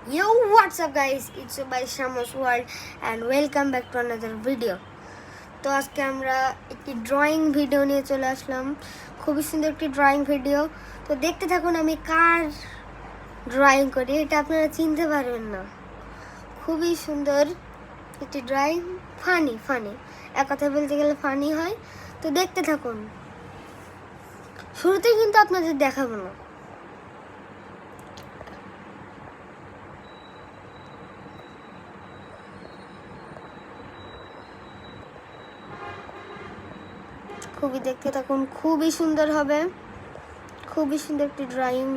Yo, what's up guys? It's by Shamos World and welcome back to another video. তো আজকে আমরা একটি drawing video নিয়ে চলে আসলাম। খুবই সুন্দর একটি ড্রয়িং ভিডিও। তো দেখতে থাকুন আমি কার ড্রয়িং করি, এটা আপনারা চিনতে পারবেন না। খুবই সুন্দর একটি ড্রয়িং, ফানি এক কথা বলতে গেলে ফানি হয়। তো দেখতে থাকুন, শুরুতেই কিন্তু আপনাদের দেখাবো না। খুবই দেখতে থাকুন, খুবই সুন্দর হবে, খুবই সুন্দর একটি ড্রয়িং।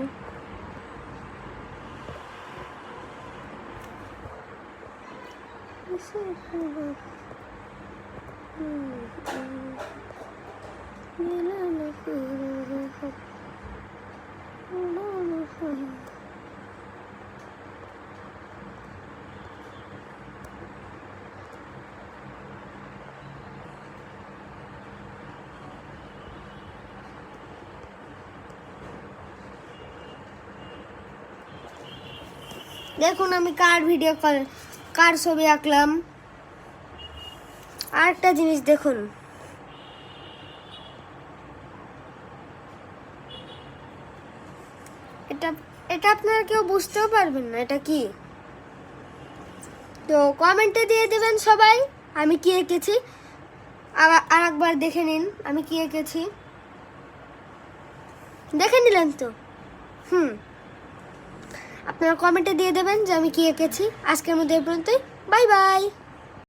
দেখুন আমি কার ছবি আঁকলাম। আরেকটা জিনিস দেখুন, এটা এটা আপনারা কেউ বুঝতেও পারবেন না এটা কি। তো কমেন্টে দিয়ে দেবেন সবাই আমি কি এঁকেছি। আর একবার দেখে নিন আমি কি এঁকেছি, দেখে নিলেন তো। আপনারা কমেন্টে দিয়ে দেবেন যে আমি কি এঁকেছি। আজকের মধ্যে এই পর্যন্তই, বাই বাই।